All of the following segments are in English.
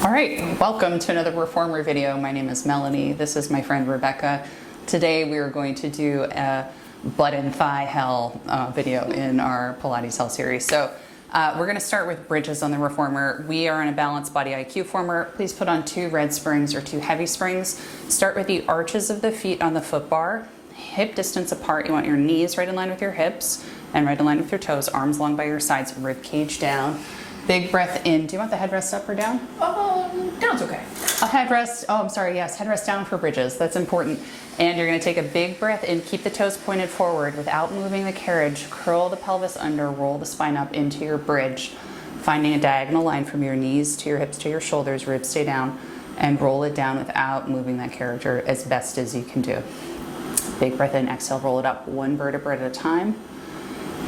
All right, welcome to another reformer video. My name is Melanie. This is my friend Rebecca. Today we are going to do a butt and thigh hell video in our Pilates Hell series. So we're going to start with bridges on the reformer. We are in a balanced body IQ former. Please put on 2 red springs or 2 heavy springs. Start with the arches of the feet on the foot bar, hip distance apart. You want your knees right in line with your hips and right in line with your toes, arms long by your sides, rib cage down. Big breath in. Do you want the headrest up or down? Down's okay. A headrest, oh, I'm sorry, yes, headrest down for bridges. That's important. And you're gonna take a big breath in, keep the toes pointed forward without moving the carriage, curl the pelvis under, roll the spine up into your bridge, finding a diagonal line from your knees to your hips to your shoulders, ribs stay down, and roll it down without moving that carriage as best as you can do. Big breath in, exhale, roll it up 1 vertebra at a time,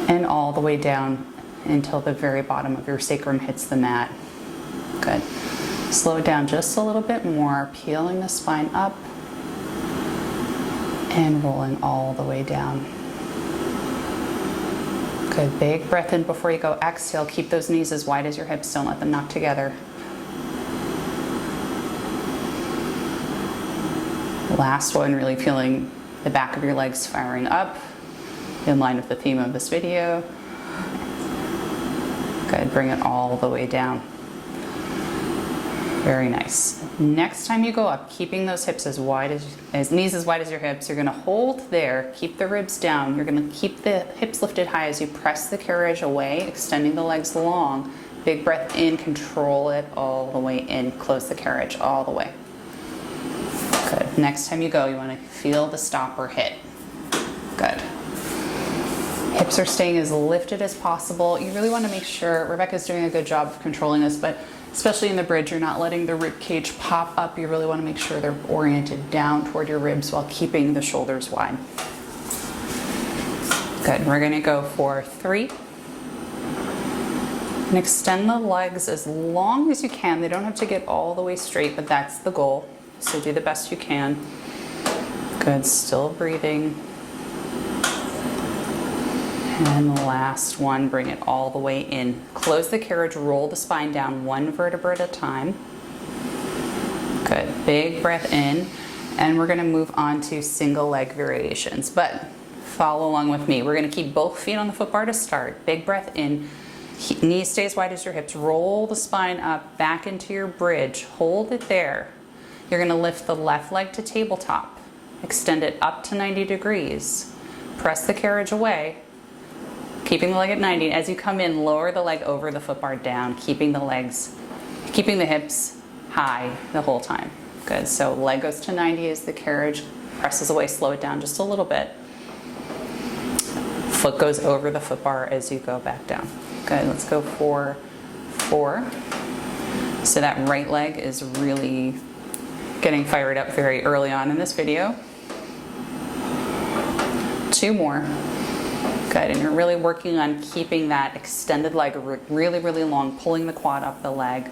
and all the way down until the very bottom of your sacrum hits the mat. Good. Slow it down just a little bit more, peeling the spine up and rolling all the way down. Good. Big breath in before you go. Exhale. Keep those knees as wide as your hips. Don't let them knock together. Last one, really feeling the back of your legs firing up in line with the theme of this video. Good, bring it all the way down. Very nice. Next time you go up, keeping those hips as wide as knees as wide as your hips, you're gonna hold there, keep the ribs down. You're gonna keep the hips lifted high as you press the carriage away, extending the legs long. Big breath in, control it all the way in, close the carriage all the way. Good, next time you go, you wanna feel the stopper hit. Good. Hips are staying as lifted as possible. You really want to make sure, Rebecca's doing a good job of controlling this, but especially in the bridge, you're not letting the rib cage pop up. You really want to make sure they're oriented down toward your ribs while keeping the shoulders wide. Good, we're going to go for 3. And extend the legs as long as you can. They don't have to get all the way straight, but that's the goal. So do the best you can. Good, still breathing. And the last one, bring it all the way in. Close the carriage, roll the spine down 1 vertebra at a time. Good, big breath in. And we're gonna move on to single leg variations, but follow along with me. We're gonna keep both feet on the foot bar to start. Big breath in, knees stay as wide as your hips. Roll the spine up, back into your bridge. Hold it there. You're gonna lift the left leg to tabletop. Extend it up to 90 degrees. Press the carriage away. Keeping the leg at 90. As you come in, lower the leg over the foot bar down, keeping the hips high the whole time. Good, so leg goes to 90 as the carriage presses away, slow it down just a little bit. Foot goes over the foot bar as you go back down. Good, let's go for 4. So that right leg is really getting fired up very early on in this video. 2 more. Good, and you're really working on keeping that extended leg really, really long, pulling the quad up the leg.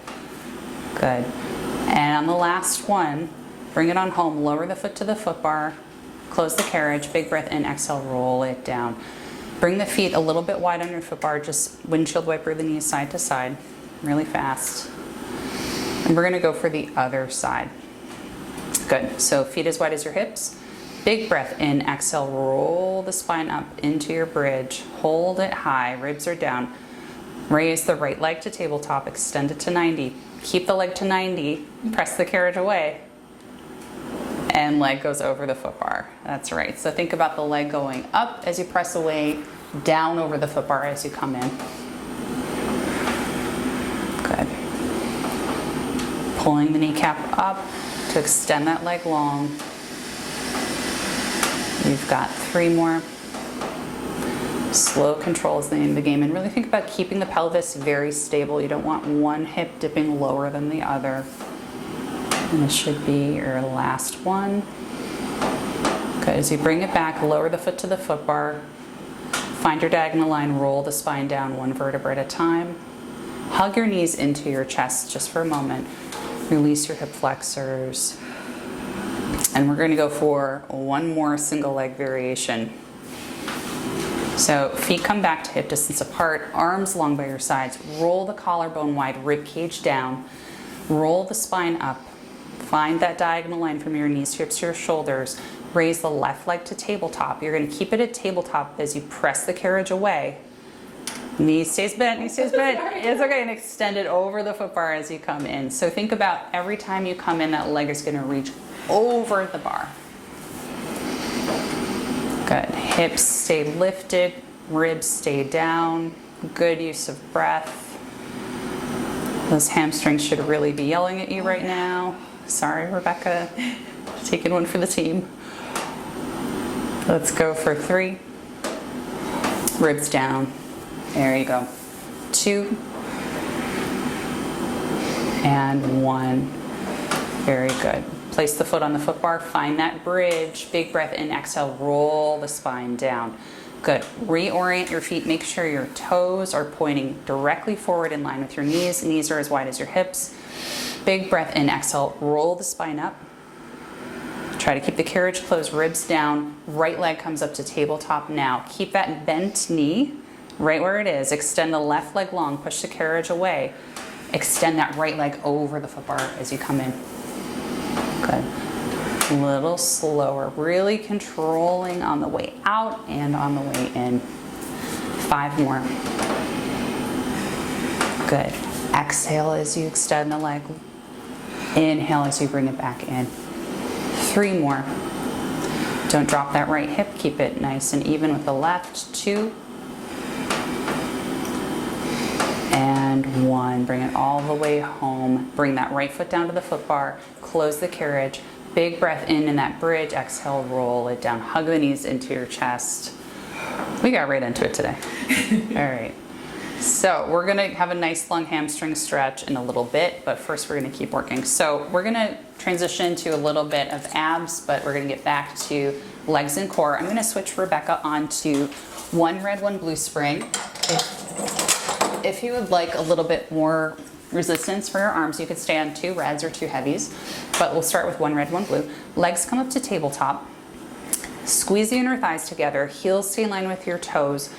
Good. And on the last one, bring it on home, lower the foot to the foot bar, close the carriage, big breath in, exhale, roll it down. Bring the feet a little bit wide on your foot bar, just windshield wiper the knees side to side, really fast. And we're gonna go for the other side. Good, so feet as wide as your hips. Big breath in, exhale, roll the spine up into your bridge. Hold it high, ribs are down. Raise the right leg to tabletop, extend it to 90. Keep the leg to 90, press the carriage away, and leg goes over the foot bar. That's right. So think about the leg going up as you press away, down over the foot bar as you come in. Good. Pulling the kneecap up to extend that leg long. You've got 3 more. Slow control is the name of the game. And really think about keeping the pelvis very stable. You don't want one hip dipping lower than the other. And this should be your last one. Good, as you bring it back, lower the foot to the foot bar. Find your diagonal line, roll the spine down 1 vertebra at a time. Hug your knees into your chest just for a moment. Release your hip flexors. And we're going to go for 1 more single leg variation. So feet come back to hip distance apart, arms long by your sides, roll the collarbone wide, rib cage down. Roll the spine up. Find that diagonal line from your knees, hips to your shoulders. Raise the left leg to tabletop. You're going to keep it at tabletop as you press the carriage away. Knee stays bent, knee stays bent. It's okay, and extend it over the foot bar as you come in. So think about every time you come in, that leg is going to reach over the bar. Good. Hips stay lifted, ribs stay down. Good use of breath. Those hamstrings should really be yelling at you right now. Sorry, Rebecca. Taking one for the team. Let's go for 3. Ribs down. There you go. 2 and 1. Very good. Place the foot on the foot bar. Find that bridge. Big breath in. Exhale. Roll the spine down. Good. Reorient your feet. Make sure your toes are pointing directly forward in line with your knees. Knees are as wide as your hips. Big breath in. Exhale. Roll the spine up. Try to keep the carriage closed. Ribs down. Right leg comes up to tabletop now. Keep that bent knee right where it is. Extend the left leg long. Push the carriage away. Extend that right leg over the foot bar as you come in. Good. A little slower. Really controlling on the way out and on the way in. 5 more. Good. Exhale as you extend the leg. Inhale as you bring it back in. 3 more. Don't drop that right hip. Keep it nice and even with the left. 2 and 1. Bring it all the way home. Bring that right foot down to the foot bar. Close the carriage. Big breath in that bridge. Exhale, roll it down. Hug the knees into your chest. We got right into it today. All right. So we're going to have a nice long hamstring stretch in a little bit, but first we're going to keep working. So we're going to transition to a little bit of abs, but we're going to get back to legs and core. I'm going to switch Rebecca onto 1 red, 1 blue spring. If you would like a little bit more resistance for your arms, you could stay on 2 reds or 2 heavies, but we'll start with 1 red, 1 blue. Legs come up to tabletop. Squeeze the inner thighs together. Heels stay in line with your toes.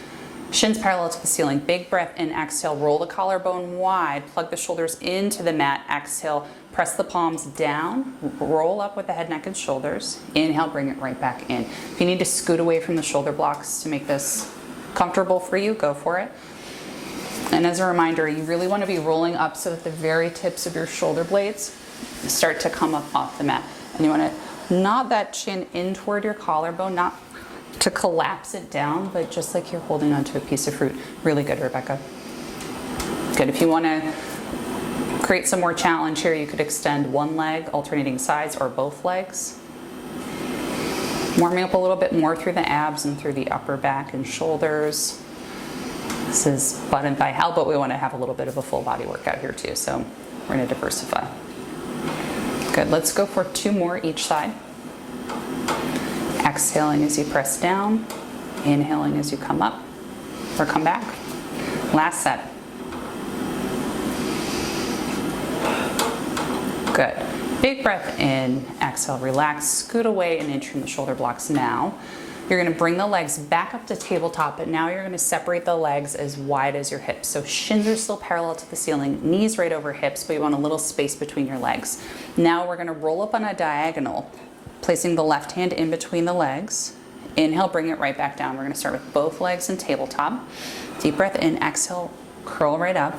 Shins parallel to the ceiling. Big breath in. Exhale. Roll the collarbone wide. Plug the shoulders into the mat. Exhale. Press the palms down. Roll up with the head, neck, and shoulders. Inhale. Bring it right back in. If you need to scoot away from the shoulder blocks to make this comfortable for you, go for it. And as a reminder, you really want to be rolling up so that the very tips of your shoulder blades start to come up off the mat. And you want to nod that chin in toward your collarbone, not to collapse it down, but just like you're holding onto a piece of fruit. Really good, Rebecca. Good. If you want to create some more challenge here, you could extend 1 leg, alternating sides, or both legs. Warming up a little bit more through the abs and through the upper back and shoulders. This is butt and thigh held, but we want to have a little bit of a full body workout here too, so we're going to diversify. Good. Let's go for 2 more each side. Exhaling as you press down, inhaling as you come up or come back. Last set. Good. Big breath in, exhale, relax, scoot away and inch from the shoulder blocks now. You're going to bring the legs back up to tabletop, but now you're going to separate the legs as wide as your hips. So shins are still parallel to the ceiling, knees right over hips, but you want a little space between your legs. Now we're going to roll up on a diagonal, placing the left hand in between the legs. Inhale, bring it right back down. We're going to start with both legs in tabletop. Deep breath in, exhale, curl right up.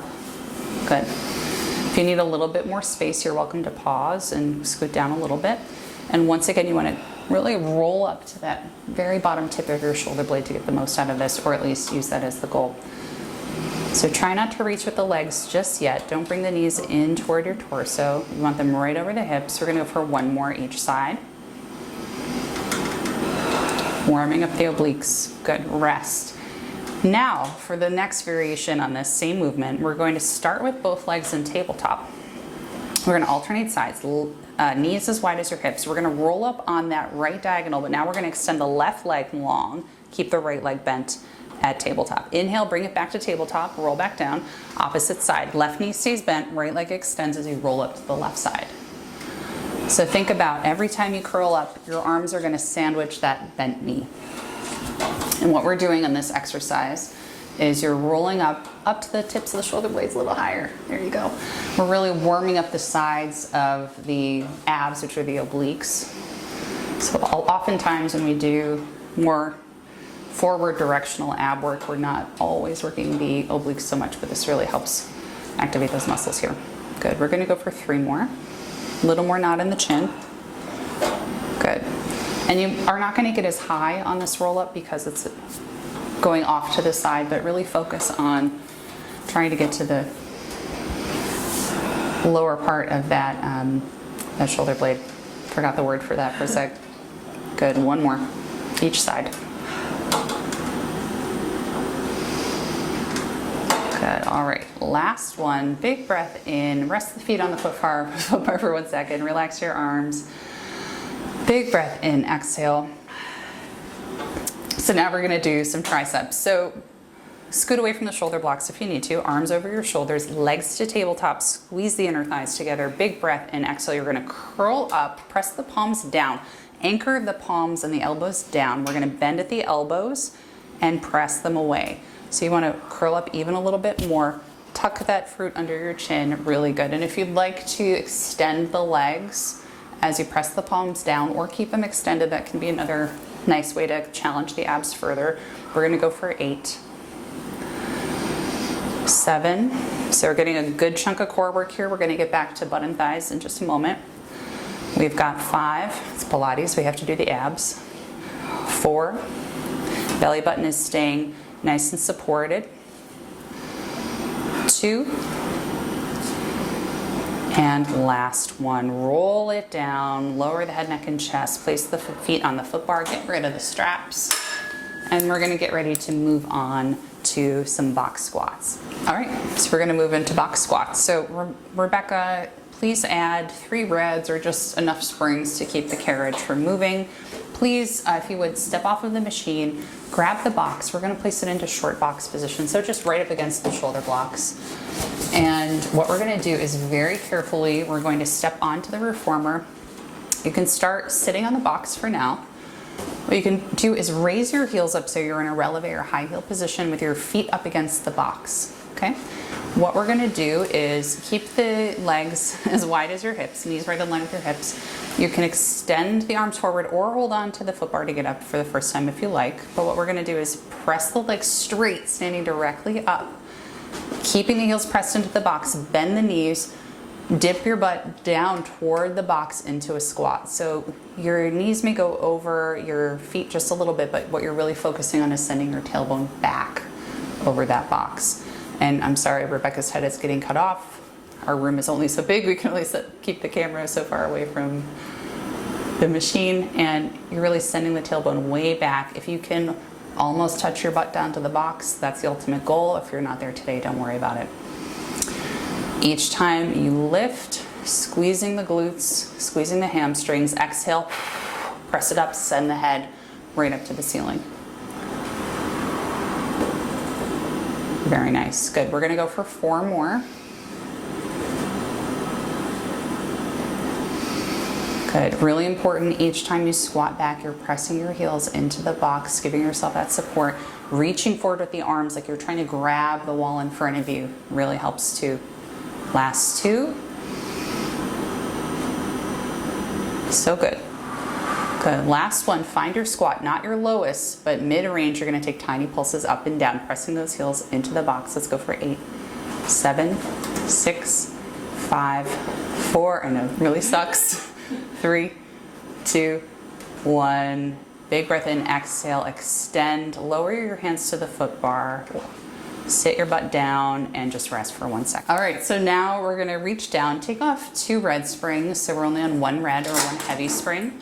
Good. If you need a little bit more space, you're welcome to pause and scoot down a little bit. And once again, you want to really roll up to that very bottom tip of your shoulder blade to get the most out of this, or at least use that as the goal. So try not to reach with the legs just yet. Don't bring the knees in toward your torso. You want them right over the hips. We're going to go for 1 more each side. Warming up the obliques. Good. Rest. Now, for the next variation on this same movement, we're going to start with both legs in tabletop. We're going to alternate sides. Knees as wide as your hips. We're going to roll up on that right diagonal, but now we're going to extend the left leg long. Keep the right leg bent at tabletop. Inhale, bring it back to tabletop. Roll back down. Opposite side. Left knee stays bent. Right leg extends as you roll up to the left side. So think about every time you curl up, your arms are going to sandwich that bent knee. And what we're doing on this exercise is you're rolling up to the tips of the shoulder blades a little higher. There you go. We're really warming up the sides of the abs, which are the obliques. So oftentimes when we do more forward directional ab work, we're not always working the obliques so much, but this really helps activate those muscles here. Good. We're going to go for 3 more. A little more knot in the chin. Good. And you are not going to get as high on this roll up because it's going off to the side, but really focus on trying to get to the lower part of that, that shoulder blade. Forgot the word for that for a sec. Good. 1 more. Each side. Good. All right. Last one. Big breath in. Rest the feet on the foot bar for 1 second. Relax your arms. Big breath in. Exhale. So now we're going to do some triceps. So scoot away from the shoulder blocks if you need to. Arms over your shoulders, legs to tabletop, squeeze the inner thighs together. Big breath in. Exhale. You're going to curl up, press the palms down, anchor the palms and the elbows down. We're going to bend at the elbows and press them away. So you want to curl up even a little bit more. Tuck that fruit under your chin. Really good. And if you'd like to extend the legs as you press the palms down or keep them extended, that can be another nice way to challenge the abs further. We're going to go for 8, 7. So we're getting a good chunk of core work here. We're going to get back to butt and thighs in just a moment. We've got 5. It's Pilates. We have to do the abs. 4. Belly button is staying nice and supported. 2. And last one, roll it down, lower the head, neck, and chest, place the feet on the foot bar, get rid of the straps, and we're gonna get ready to move on to some box squats. All right, so we're gonna move into box squats. So Rebecca, please add 3 reds or just enough springs to keep the carriage from moving. Please, if you would, step off of the machine, grab the box. We're gonna place it into short box position, so just right up against the shoulder blocks. And what we're gonna do is very carefully, we're going to step onto the reformer. You can start sitting on the box for now. What you can do is raise your heels up so you're in a releve or high heel position with your feet up against the box, okay? What we're gonna do is keep the legs as wide as your hips, knees right in line with your hips. You can extend the arms forward or hold on to the foot bar to get up for the first time if you like. But what we're gonna do is press the legs straight, standing directly up. Keeping the heels pressed into the box, bend the knees, dip your butt down toward the box into a squat. So your knees may go over your feet just a little bit, but what you're really focusing on is sending your tailbone back over that box. And I'm sorry, Rebecca's head is getting cut off. Our room is only so big, we can only keep the camera so far away from the machine, and you're really sending the tailbone way back. If you can almost touch your butt down to the box, that's the ultimate goal. If you're not there today, don't worry about it. Each time you lift, squeezing the glutes, squeezing the hamstrings, exhale, press it up, send the head right up to the ceiling. Very nice, good. We're gonna go for 4 more. Good, really important, each time you squat back, you're pressing your heels into the box, giving yourself that support, reaching forward with the arms like you're trying to grab the wall in front of you. Really helps too. Last 2. So good. Good, last one, find your squat, not your lowest, but mid-range. You're gonna take tiny pulses up and down, pressing those heels into the box. Let's go for 8, 7, 6, 5, 4, I know, really sucks. 3, 2, 1. Big breath in, exhale, extend, lower your hands to the foot bar, sit your butt down, and just rest for 1 second. All right, so now we're gonna reach down, take off 2 red springs, so we're only on 1 red or 1 heavy spring.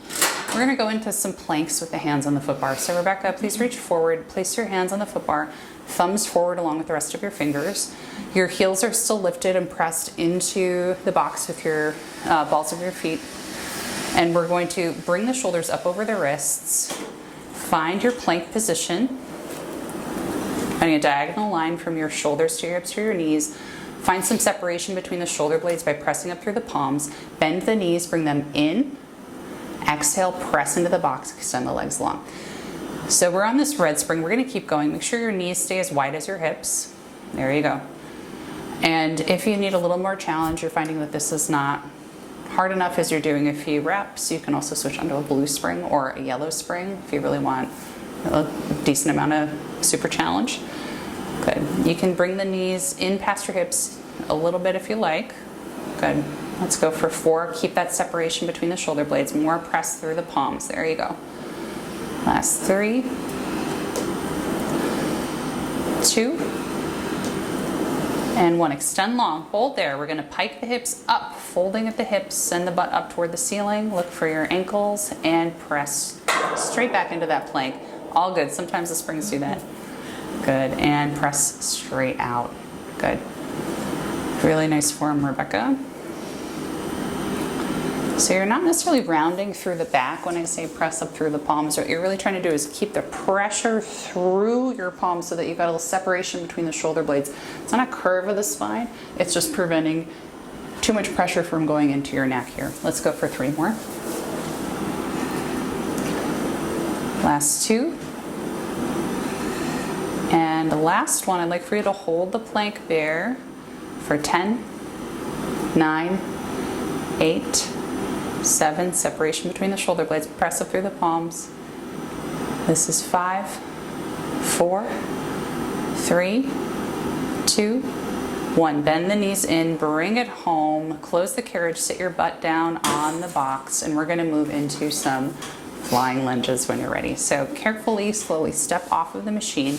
We're gonna go into some planks with the hands on the foot bar. So Rebecca, please reach forward, place your hands on the foot bar, thumbs forward along with the rest of your fingers. Your heels are still lifted and pressed into the box with your balls of your feet. And we're going to bring the shoulders up over the wrists, find your plank position, finding a diagonal line from your shoulders to your hips to your knees. Find some separation between the shoulder blades by pressing up through the palms. Bend the knees, bring them in. Exhale, press into the box, extend the legs long. So we're on this red spring. We're gonna keep going. Make sure your knees stay as wide as your hips. There you go. And if you need a little more challenge, you're finding that this is not hard enough as you're doing a few reps, you can also switch onto a blue spring or a yellow spring if you really want a decent amount of super challenge. Good. You can bring the knees in past your hips a little bit if you like. Good. Let's go for 4. Keep that separation between the shoulder blades. More press through the palms. There you go. Last 3, 2, and 1. Extend long. Hold there. We're going to pike the hips up, folding at the hips. Send the butt up toward the ceiling. Look for your ankles and press straight back into that plank. All good. Sometimes the springs do that. Good. And press straight out. Good. Really nice form, Rebecca. So you're not necessarily rounding through the back when I say press up through the palms. What you're really trying to do is keep the pressure through your palms so that you've got a little separation between the shoulder blades. It's not a curve of the spine. It's just preventing too much pressure from going into your neck here. Let's go for 3 more. Last 2. And the last one, I'd like for you to hold the plank there for 10, 9, 8, 7, separation between the shoulder blades, press up through the palms. This is 5, 4, 3, 2, 1. Bend the knees in, bring it home, close the carriage, sit your butt down on the box, and we're going to move into some flying lunges when you're ready. So carefully, slowly step off of the machine.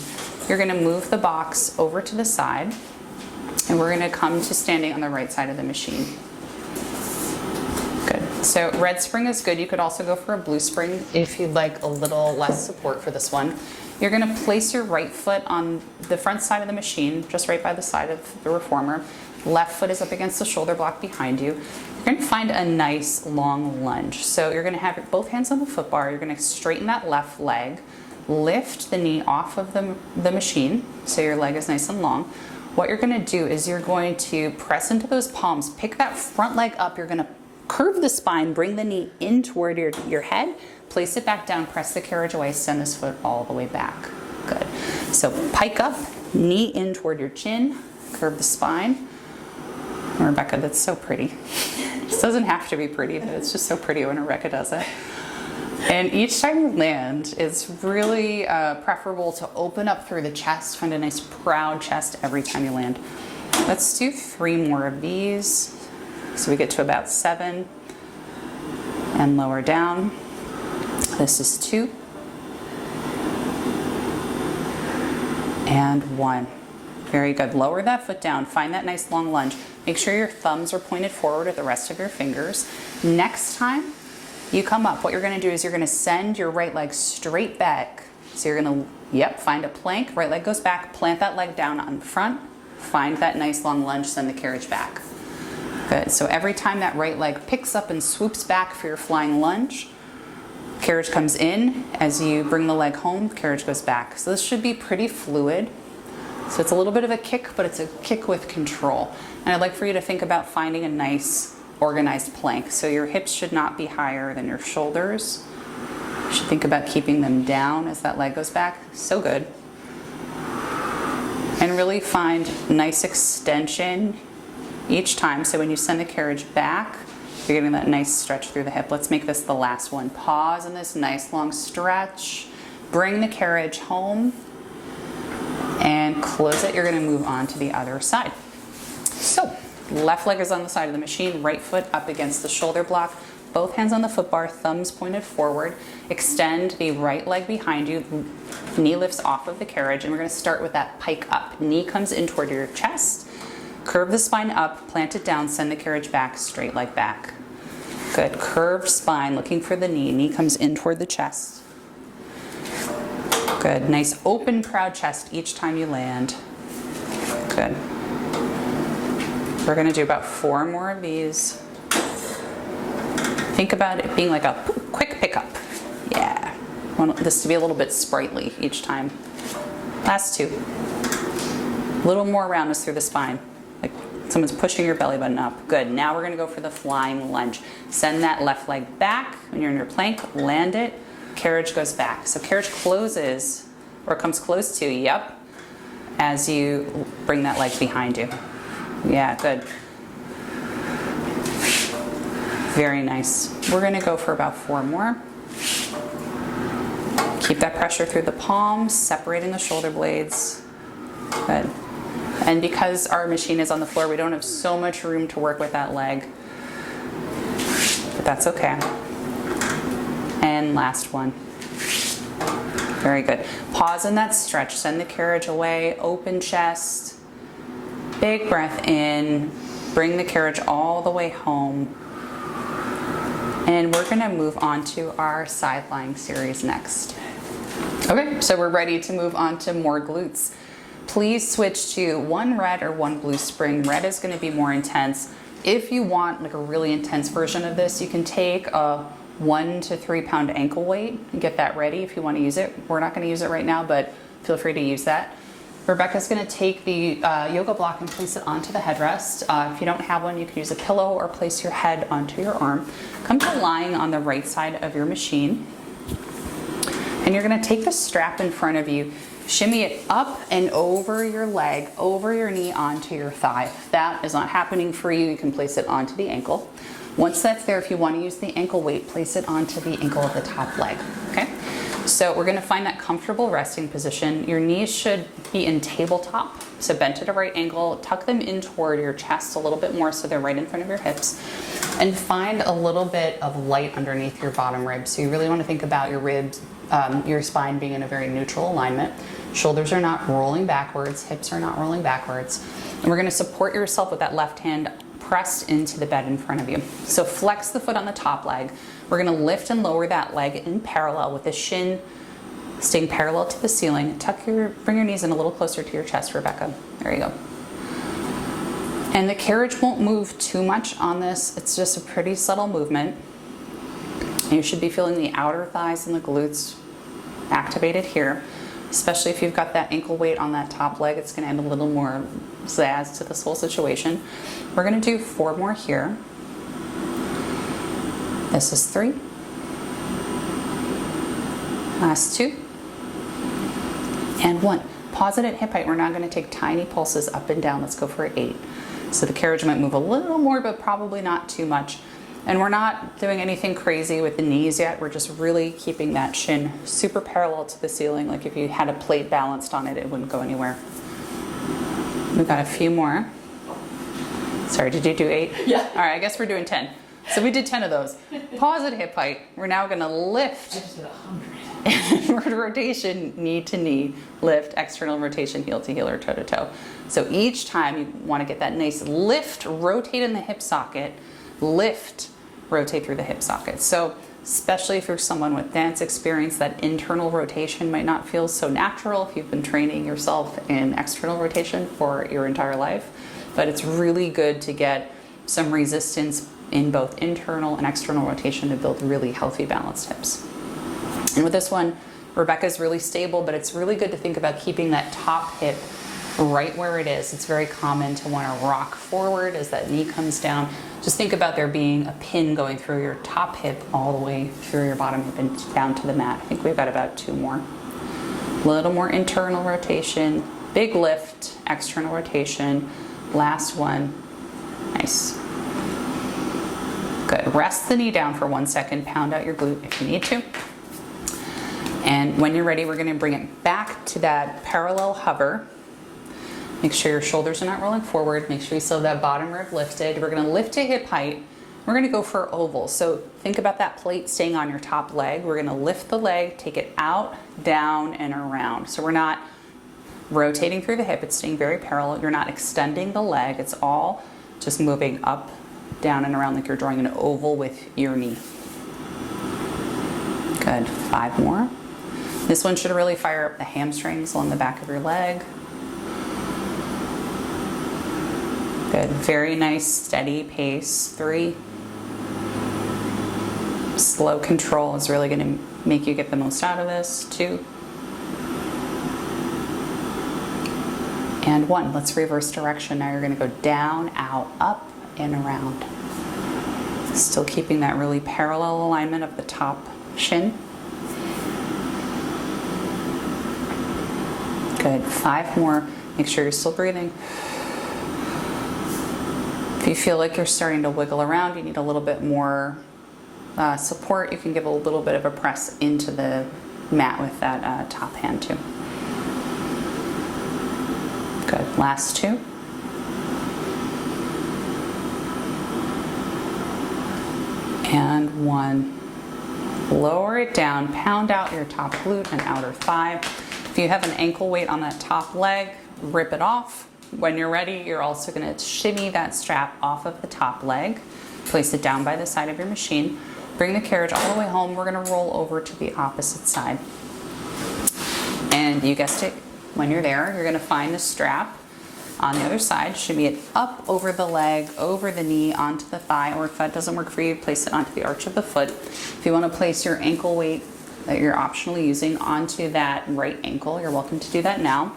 You're going to move the box over to the side, and we're going to come to standing on the right side of the machine. Good. So red spring is good. You could also go for a blue spring if you'd like a little less support for this one. You're going to place your right foot on the front side of the machine, just right by the side of the reformer. Left foot is up against the shoulder block behind you. You're going to find a nice long lunge. So you're going to have both hands on the foot bar. You're going to straighten that left leg, lift the knee off of the machine so your leg is nice and long. What you're going to do is you're going to press into those palms, pick that front leg up. You're going to curve the spine, bring the knee in toward your head, place it back down, press the carriage away, send this foot all the way back. Good. So pike up, knee in toward your chin, curve the spine. Rebecca, that's so pretty. This doesn't have to be pretty, but it's just so pretty when Rebecca does it. And each time you land, it's really preferable to open up through the chest, find a nice proud chest every time you land. Let's do 3 more of these. So we get to about 7 and lower down. This is 2 and 1. Very good. Lower that foot down. Find that nice long lunge. Make sure your thumbs are pointed forward with the rest of your fingers. Next time you come up, what you're going to do is you're going to send your right leg straight back. So you're going to, find a plank. Right leg goes back. Plant that leg down on the front. Find that nice long lunge. Send the carriage back. Good. So every time that right leg picks up and swoops back for your flying lunge, carriage comes in. As you bring the leg home, carriage goes back. So this should be pretty fluid. So it's a little bit of a kick, but it's a kick with control. And I'd like for you to think about finding a nice organized plank. So your hips should not be higher than your shoulders. You should think about keeping them down as that leg goes back. So good. And really find nice extension each time. So when you send the carriage back, you're getting that nice stretch through the hip. Let's make this the last one. Pause in this nice long stretch. Bring the carriage home and close it. You're going to move on to the other side. So left leg is on the side of the machine, right foot up against the shoulder block, both hands on the foot bar, thumbs pointed forward. Extend the right leg behind you, knee lifts off of the carriage, and we're going to start with that pike up. Knee comes in toward your chest, curve the spine up, plant it down, send the carriage back, straight leg back. Good. Curved spine, looking for the knee comes in toward the chest. Good. Nice open, proud chest each time you land. Good. We're going to do about 4 more of these. Think about it being like a quick pickup. Yeah. I want this to be a little bit sprightly each time. Last 2. A little more roundness through the spine. Like someone's pushing your belly button up. Good. Now we're going to go for the flying lunge. Send that left leg back when you're in your plank. Land it. carriage goes back. So carriage closes, or comes close to, yep, as you bring that leg behind you. Yeah, good. Very nice. We're gonna go for about 4 more. Keep that pressure through the palms, separating the shoulder blades. Good. And because our machine is on the floor, we don't have so much room to work with that leg, but that's okay. And last one. Very good. Pause in that stretch. Send the carriage away. Open chest. Big breath in. Bring the carriage all the way home. And we're gonna move on to our side lying series next. Okay, so we're ready to move on to more glutes. Please switch to 1 red or 1 blue spring. Red is gonna be more intense. If you want like a really intense version of this, you can take a 1 to 3 pound ankle weight and get that ready if you want to use it. We're not going to use it right now, but feel free to use that. Rebecca's going to take the yoga block and place it onto the headrest. If you don't have one, you can use a pillow or place your head onto your arm. Come to lying on the right side of your machine. And you're going to take the strap in front of you, shimmy it up and over your leg, over your knee, onto your thigh. If that is not happening for you, you can place it onto the ankle. Once that's there, if you want to use the ankle weight, place it onto the ankle of the top leg, okay? So we're gonna find that comfortable resting position. Your knees should be in tabletop, so bent at a right angle. Tuck them in toward your chest a little bit more so they're right in front of your hips. And find a little bit of light underneath your bottom ribs. So you really want to think about your ribs, your spine being in a very neutral alignment. Shoulders are not rolling backwards, hips are not rolling backwards. And we're gonna support yourself with that left hand pressed into the bed in front of you. So flex the foot on the top leg. We're gonna lift and lower that leg in parallel with the shin staying parallel to the ceiling. Bring your knees in a little closer to your chest, Rebecca. There you go. And the carriage won't move too much on this. It's just a pretty subtle movement. You should be feeling the outer thighs and the glutes activated here, especially if you've got that ankle weight on that top leg. It's gonna add a little more zazz to this whole situation. We're gonna do 4 more here. This is 3. Last 2. And 1. Pause it at hip height. We're now gonna take tiny pulses up and down. Let's go for 8. So the carriage might move a little more, but probably not too much. And we're not doing anything crazy with the knees yet. We're just really keeping that shin super parallel to the ceiling. Like if you had a plate balanced on it, it wouldn't go anywhere. We've got a few more. Sorry, did you do 8? Yeah. All right, I guess we're doing 10. So we did 10 of those. Pause at hip height. We're now gonna lift. I just did 100. Inward rotation, knee to knee, lift, external rotation, heel to heel or toe to toe. So each time you wanna get that nice lift, rotate in the hip socket, lift, rotate through the hip socket. So especially if you're someone with dance experience, that internal rotation might not feel so natural if you've been training yourself in external rotation for your entire life. But it's really good to get some resistance in both internal and external rotation to build really healthy, balanced hips. And with this one, Rebecca's really stable, but it's really good to think about keeping that top hip right where it is. It's very common to want to rock forward as that knee comes down. Just think about there being a pin going through your top hip all the way through your bottom hip and down to the mat. I think we've got about 2 more. A little more internal rotation, big lift, external rotation. Last one. Nice. Good. Rest the knee down for 1 second. Pound out your glute if you need to. And when you're ready, we're going to bring it back to that parallel hover. Make sure your shoulders are not rolling forward. Make sure you still have that bottom rib lifted. We're going to lift to hip height. We're going to go for oval. So think about that plate staying on your top leg. We're going to lift the leg, take it out, down, and around. So we're not rotating through the hip. It's staying very parallel. You're not extending the leg. It's all just moving up, down, and around like you're drawing an oval with your knee. Good. 5 more. This one should really fire up the hamstrings along the back of your leg. Good. Very nice, steady pace. 3. Slow control is really going to make you get the most out of this. 2. And 1. Let's reverse direction. Now you're going to go down, out, up, and around. Still keeping that really parallel alignment of the top shin. Good, 5 more. Make sure you're still breathing. If you feel like you're starting to wiggle around, you need a little bit more support, you can give a little bit of a press into the mat with that top hand too. Good, last 2. And 1. Lower it down, pound out your top glute and outer thigh. If you have an ankle weight on that top leg, rip it off. When you're ready, you're also going to shimmy that strap off of the top leg. Place it down by the side of your machine. Bring the carriage all the way home. We're going to roll over to the opposite side. And you guessed it, when you're there, you're going to find the strap on the other side. Shimmy it up over the leg, over the knee, onto the thigh, or if that doesn't work for you, place it onto the arch of the foot. If you want to place your ankle weight that you're optionally using onto that right ankle, you're welcome to do that now.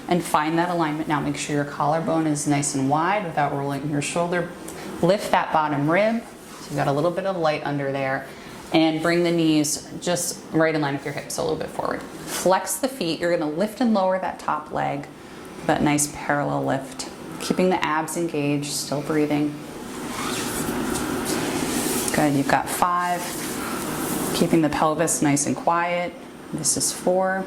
And find that alignment now. Make sure your collarbone is nice and wide without rolling your shoulder. Lift that bottom rib. So you've got a little bit of light under there. And bring the knees just right in line with your hips, a little bit forward. Flex the feet. You're going to lift and lower that top leg. That nice parallel lift. Keeping the abs engaged, still breathing. Good, you've got 5. Keeping the pelvis nice and quiet. This is 4.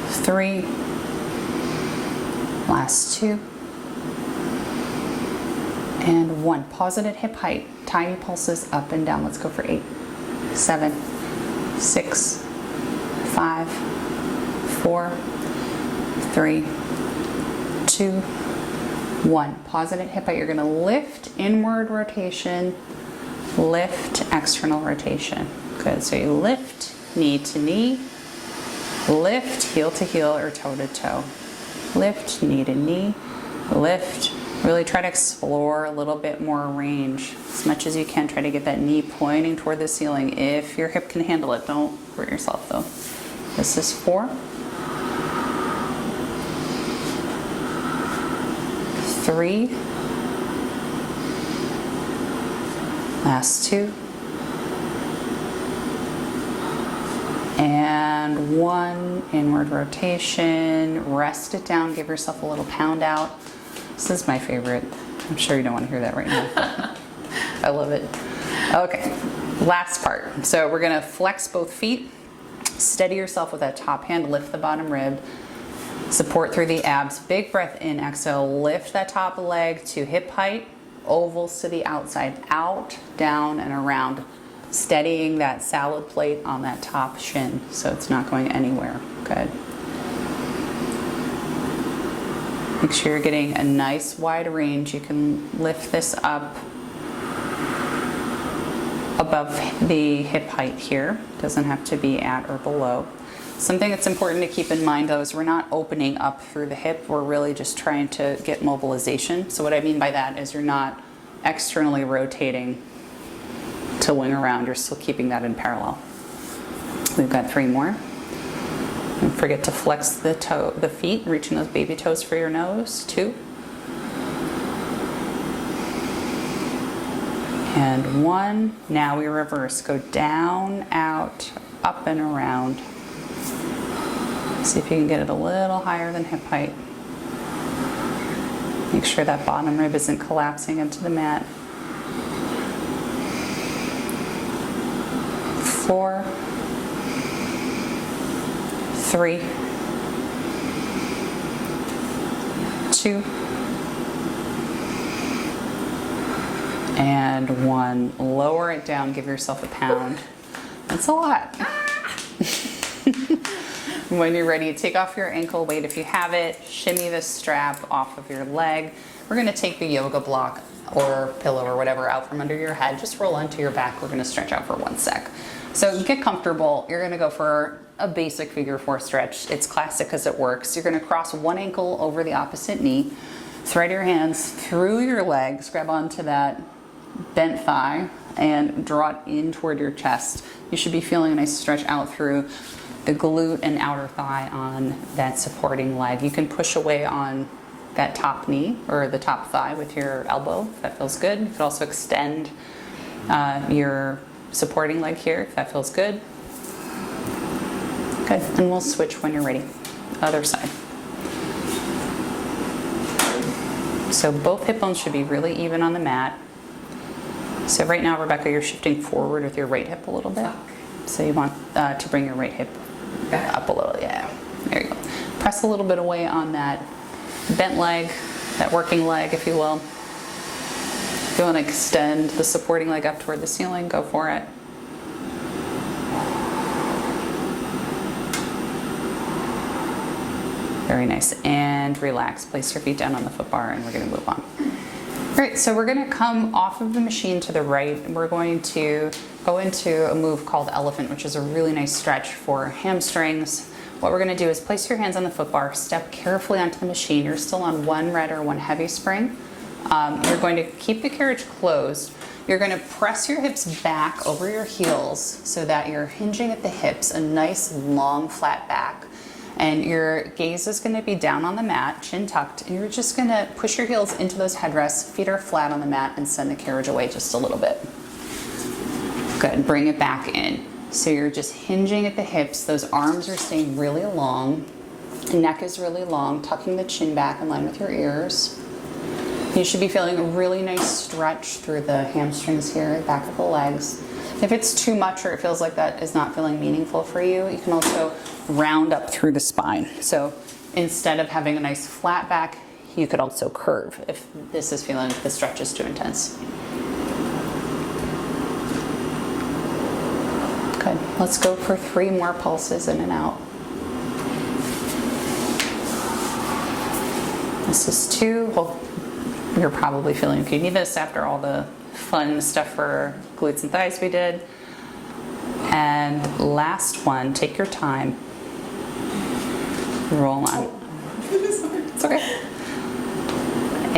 3. Last 2. And 1. Pause it at hip height. Tiny pulses up and down. Let's go for 8, 7, 6, 5, 4, 3, 2, 1. Pause it at hip height. You're going to lift inward rotation, lift external rotation. Good. So you lift knee to knee, lift heel to heel or toe to toe. Lift knee to knee, lift. Really try to explore a little bit more range. As much as you can, try to get that knee pointing toward the ceiling. If your hip can handle it, don't hurt yourself though. This is 4. 3. Last 2. And 1. Inward rotation. Rest it down. Give yourself a little pound out. This is my favorite. I'm sure you don't want to hear that right now. I love it. Okay, last part. So we're going to flex both feet. Steady yourself with that top hand. Lift the bottom rib. Support through the abs. Big breath in. Exhale. Lift that top leg to hip height. Ovals to the outside. Out, down, and around. Steadying that salad plate on that top shin so it's not going anywhere. Good. Make sure you're getting a nice wide range. You can lift this up above the hip height here. Doesn't have to be at or below. Something that's important to keep in mind though is we're not opening up through the hip. We're really just trying to get mobilization. So what I mean by that is you're not externally rotating to wing around. You're still keeping that in parallel. We've got 3 more. Don't forget to flex the feet, reaching those baby toes for your nose. 2. And 1. Now we reverse. Go down, out, up and around. See if you can get it a little higher than hip height. Make sure that bottom rib isn't collapsing into the mat. 4. 3, 2, and 1. Lower it down, give yourself a pound. That's a lot. When you're ready, take off your ankle weight if you have it, shimmy the strap off of your leg. We're going to take the yoga block or pillow or whatever out from under your head. Just roll onto your back. We're going to stretch out for 1 sec. So get comfortable. You're going to go for a basic figure 4 stretch. It's classic because it works. You're going to cross one ankle over the opposite knee, thread your hands through your legs, grab onto that bent thigh and draw it in toward your chest. You should be feeling a nice stretch out through the glute and outer thigh on that supporting leg. You can push away on that top knee or the top thigh with your elbow if that feels good. You could also extend your supporting leg here if that feels good. Good, and we'll switch when you're ready. Other side. So both hip bones should be really even on the mat. So right now, Rebecca, you're shifting forward with your right hip a little bit. So you want to bring your right hip up a little, yeah. There you go. Press a little bit away on that bent leg, that working leg, if you will. If you want to extend the supporting leg up toward the ceiling, go for it. Very nice. And relax. Place your feet down on the foot bar and we're going to move on. All right, so we're going to come off of the machine to the right. We're going to go into a move called elephant, which is a really nice stretch for hamstrings. What we're going to do is place your hands on the foot bar, step carefully onto the machine. You're still on one red or one heavy spring. You're going to keep the carriage closed. You're going to press your hips back over your heels so that you're hinging at the hips, a nice long flat back. And your gaze is going to be down on the mat, chin tucked, and you're just going to push your heels into those headrests, feet are flat on the mat, and send the carriage away just a little bit. Good, bring it back in. So you're just hinging at the hips, those arms are staying really long, the neck is really long, tucking the chin back in line with your ears. You should be feeling a really nice stretch through the hamstrings here, back of the legs. If it's too much or it feels like that is not feeling meaningful for you, you can also round up through the spine. So instead of having a nice flat back, you could also curve if this is feeling the stretch is too intense. Good. Let's go for 3 more pulses in and out. This is 2. Well, you're probably feeling okay. You need this after all the fun stuff for glutes and thighs we did. And last one, take your time. Roll on. It's okay.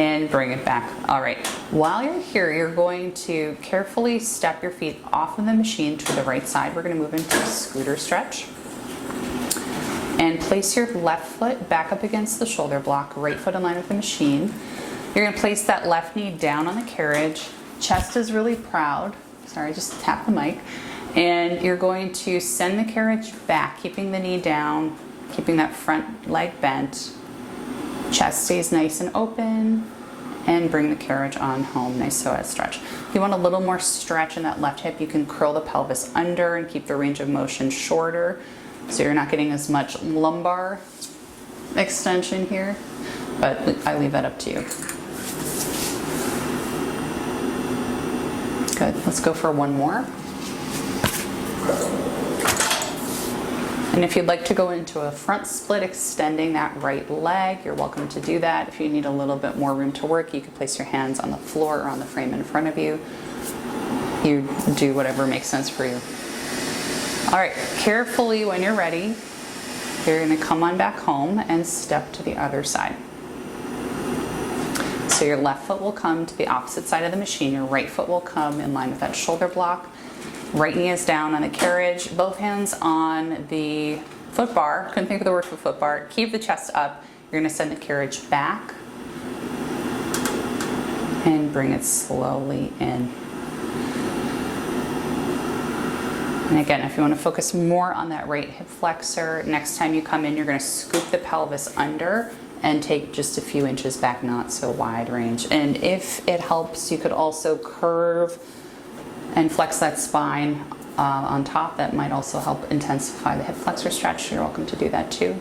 And bring it back. All right. While you're here, you're going to carefully step your feet off of the machine to the right side. We're going to move into a scooter stretch. And place your left foot back up against the shoulder block, right foot in line with the machine. You're going to place that left knee down on the carriage. Chest is really proud. Sorry, just tap the mic. And you're going to send the carriage back, keeping the knee down, keeping that front leg bent. Chest stays nice and open. And bring the carriage on home. Nice psoas stretch. If you want a little more stretch in that left hip, you can curl the pelvis under and keep the range of motion shorter, so you're not getting as much lumbar extension here. But I leave that up to you. Good. Let's go for 1 more. And if you'd like to go into a front split, extending that right leg, you're welcome to do that. If you need a little bit more room to work, you can place your hands on the floor or on the frame in front of you. You do whatever makes sense for you. All right, carefully when you're ready, you're going to come on back home and step to the other side. So your left foot will come to the opposite side of the machine. Your right foot will come in line with that shoulder block. Right knee is down on the carriage. Both hands on the foot bar. Couldn't think of the word for foot bar. Keep the chest up. You're going to send the carriage back and bring it slowly in. And again, if you want to focus more on that right hip flexor, next time you come in, you're going to scoop the pelvis under and take just a few inches back, not so wide range. And if it helps, you could also curve and flex that spine on top. That might also help intensify the hip flexor stretch. You're welcome to do that too.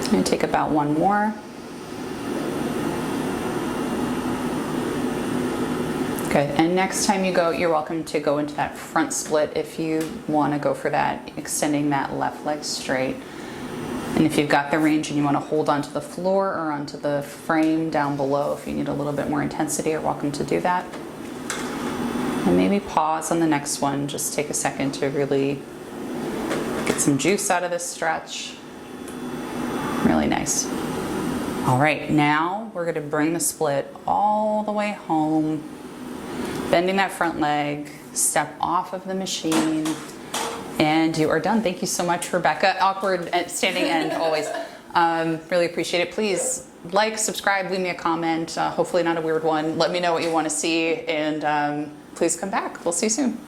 I'm going to take about 1 more. Good. And next time you go, you're welcome to go into that front split if you want to go for that, extending that left leg straight. And if you've got the range and you want to hold onto the floor or onto the frame down below, if you need a little bit more intensity, you're welcome to do that. And maybe pause on the next one. Just take a second to really get some juice out of this stretch. Really nice. All right, now we're going to bring the split all the way home, bending that front leg, step off of the machine, and you are done. Thank you so much, Rebecca. Awkward standing end always. Really appreciate it. Please like, subscribe, leave me a comment. Hopefully not a weird one. Let me know what you want to see, and please come back. We'll see you soon.